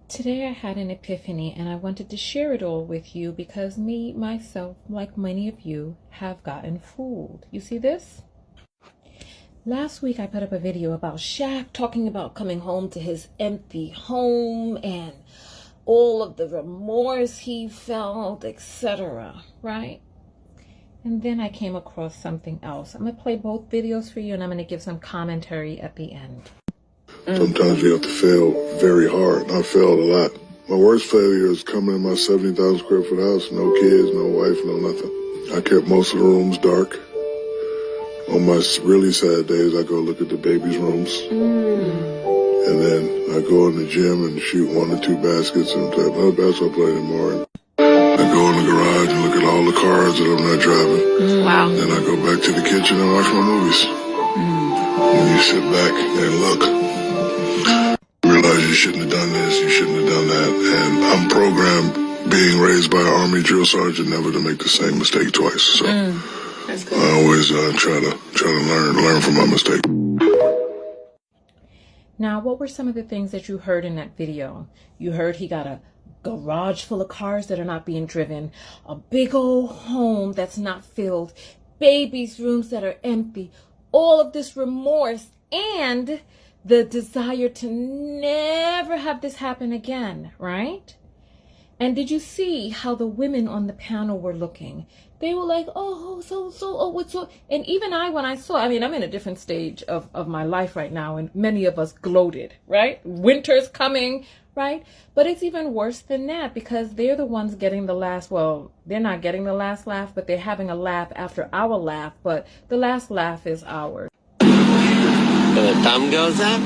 Today I had an epiphany and I wanted to share it all with you because me, myself, like many of you, have gotten fooled. You see this? Last week I put up a video about Shaq talking about coming home to his empty home and all of the remorse he felt, etc. Right? And then I came across something else. I'm going to play both videos for you and I'm going to give some commentary at the end. Sometimes you have to fail very hard. I failed a lot. My worst failure is coming in my 70,000 square foot house. No kids, no wife, no nothing. I kept most of the rooms dark. On my really sad days, I go look at the babies' rooms. And then I go in the gym and shoot 1 or 2 baskets and play another basketball play anymore. I go in the garage and look at all the cars that I'm not driving. Wow. Then I go back to the kitchen and watch my movies. And you sit back and look. Realize you shouldn't have done this, you shouldn't have done that. And I'm programmed, being raised by an Army drill sergeant, never to make the same mistake twice. So That's good. I always try to learn from my mistake. Now, what were some of the things that you heard in that video? You heard he got a garage full of cars that are not being driven, a big old home that's not filled, babies' rooms that are empty, all of this remorse, and the desire to never have this happen again, right? And did you see how the women on the panel were looking? They were like, what's so, and even when I saw, I'm in a different stage of my life right now, and many of us gloated, right? Winter's coming, right? But it's even worse than that because they're the ones getting the last, well, they're not getting the last laugh, but they're having a laugh after our laugh, but the last laugh is ours. So the thumb goes up,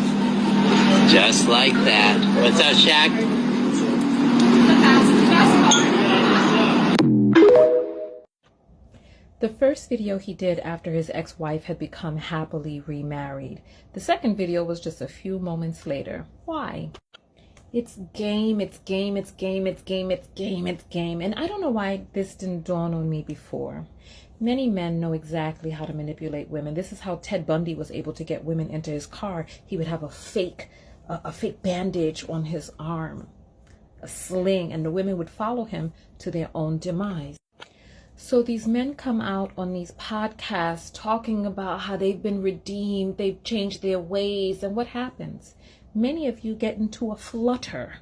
just like that. What's up, Shaq? The first video he did after his ex-wife had become happily remarried. The second video was just a few moments later. Why? It's game, it's game, it's game, it's game, it's game, it's game. And I don't know why this didn't dawn on me before. Many men know exactly how to manipulate women. This is how Ted Bundy was able to get women into his car. He would have a fake bandage on his arm, a sling, and the women would follow him to their own demise. So these men come out on these podcasts talking about how they've been redeemed, they've changed their ways, and what happens? Many of you get into a flutter.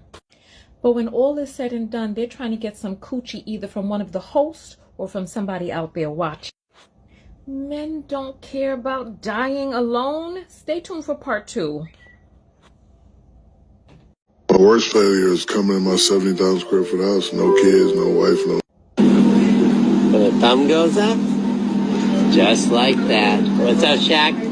But when all is said and done, they're trying to get some coochie either from one of the hosts or from somebody out there watching. Men don't care about dying alone. Stay tuned for part 2. My worst failure is coming in my 70,000 square foot house. No kids, no wife, no. So the thumb goes up, just like that. What's up, Shaq?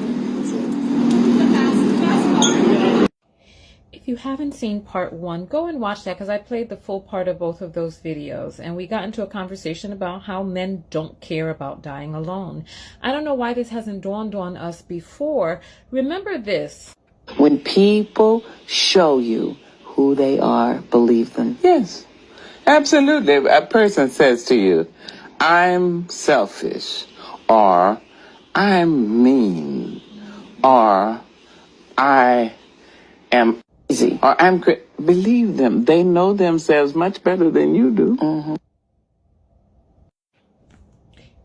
If you haven't seen part 1, go and watch that because I played the full part of both of those videos and we got into a conversation about how men don't care about dying alone. I don't know why this hasn't dawned on us before. Remember this. When people show you who they are, believe them. Yes, absolutely. A person says to you, I'm selfish, or I'm mean, or I am easy, or I'm believe them. They know themselves much better than you do.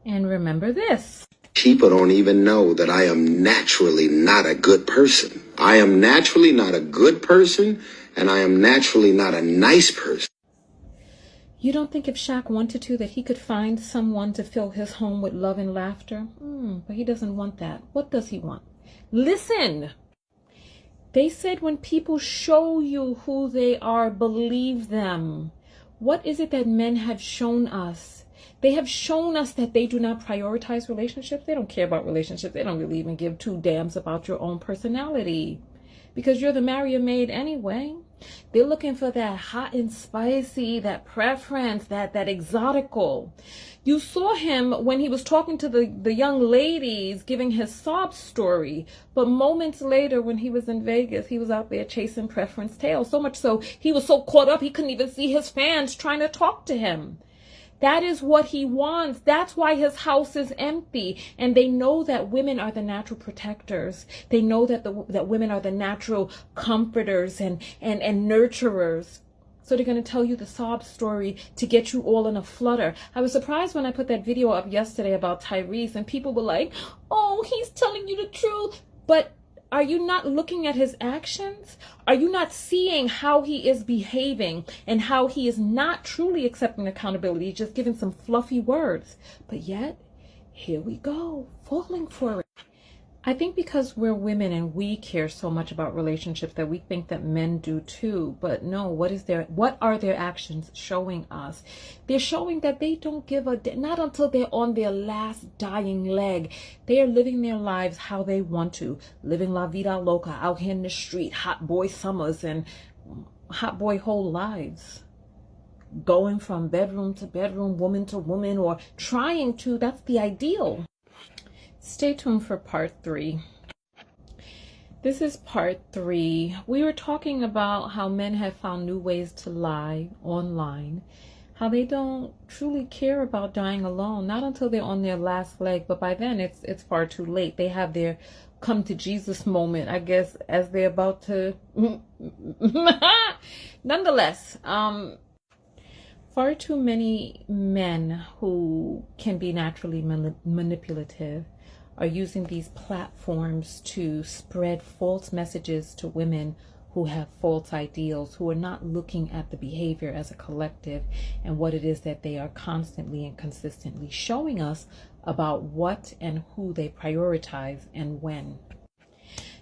And remember this. People don't even know that I am naturally not a good person. I am naturally not a good person, and I am naturally not a nice person. You don't think if Shaq wanted to that he could find someone to fill his home with love and laughter? But he doesn't want that. What does he want? Listen. They said when people show you who they are, believe them. What is it that men have shown us? They have shown us that they do not prioritize relationships. They don't care about relationships. They don't really even give 2 damns about your own personality because you're the married maid anyway. They're looking for that hot and spicy, that preference, that exotical. You saw him when he was talking to the young ladies, giving his sob story. But moments later, when he was in Vegas, he was out there chasing preference tails. So much so, he was so caught up, he couldn't even see his fans trying to talk to him. That is what he wants. That's why his house is empty. And they know that women are the natural protectors. They know that that women are the natural comforters and nurturers. So they're going to tell you the sob story to get you all in a flutter. I was surprised when I put that video up yesterday about Tyrese and people were like, oh, he's telling you the truth. But are you not looking at his actions? Are you not seeing how he is behaving and how he is not truly accepting accountability, just giving some fluffy words? But yet, here we go, falling for it. I think because we're women and we care so much about relationships that we think that men do too. But no, what are their actions showing us? They're showing that they don't give a not until they're on their last dying leg. They are living their lives how they want to, living la vida loca out here in the street, hot boy summers and hot boy whole lives. Going from bedroom to bedroom, woman to woman, or trying to, that's the ideal. Stay tuned for part 3. This is part 3. We were talking about how men have found new ways to lie online, how they don't truly care about dying alone, not until they're on their last leg, but by then it's far too late. They have their come to Jesus moment, I guess, as they're about to nonetheless, far too many men who can be naturally manipulative are using these platforms to spread false messages to women who have false ideals, who are not looking at the behavior as a collective and what it is that they are constantly and consistently showing us about what and who they prioritize and when.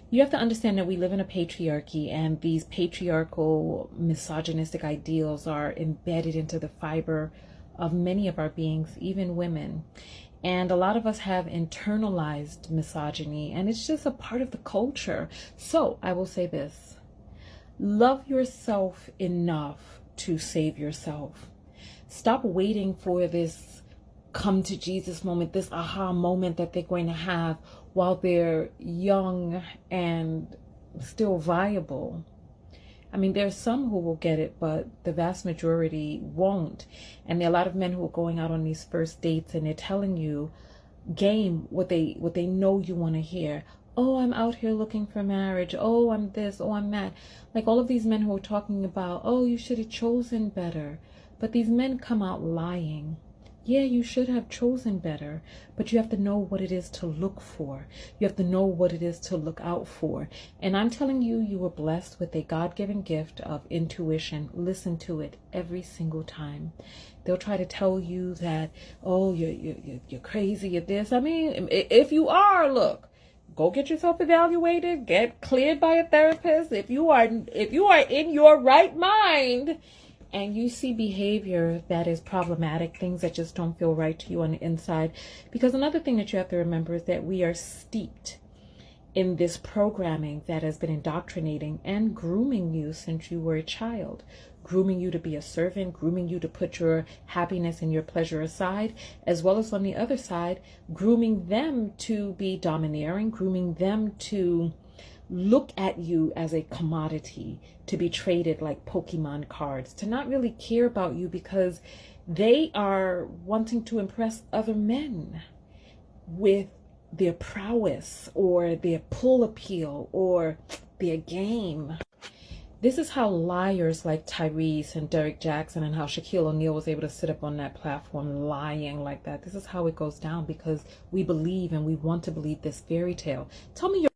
You have to understand that we live in a patriarchy, and these patriarchal misogynistic ideals are embedded into the fiber of many of our beings, even women. And a lot of us have internalized misogyny, and it's just a part of the culture. So I will say this: love yourself enough to save yourself. Stop waiting for this come to Jesus moment, this aha moment that they're going to have while they're young and still viable. I mean, there's some who will get it, but the vast majority won't. And there are a lot of men who are going out on these first dates and they're telling you game what they know you want to hear. Oh, I'm out here looking for marriage. Oh, I'm this. Oh, I'm that. Like all of these men who are talking about, oh, you should have chosen better. But these men come out lying. Yeah, you should have chosen better, but you have to know what it is to look for. You have to know what it is to look out for. And I'm telling you, you were blessed with a God-given gift of intuition. Listen to it every single time. They'll try to tell you that, oh, you're crazy, you're this. I mean, if you are, look, go get yourself evaluated, get cleared by a therapist. If you are in your right mind, and you see behavior that is problematic, things that just don't feel right to you on the inside. Because another thing that you have to remember is that we are steeped in this programming that has been indoctrinating and grooming you since you were a child. Grooming you to be a servant, grooming you to put your happiness and your pleasure aside, as well as on the other side, grooming them to be domineering, grooming them to look at you as a commodity, to be traded like Pokemon cards, to not really care about you because they are wanting to impress other men with their prowess or their pull appeal or their game. This is how liars like Tyrese and Derek Jackson and how Shaquille O'Neal was able to sit up on that platform lying like that. This is how it goes down because we believe and we want to believe this fairy tale. Tell me your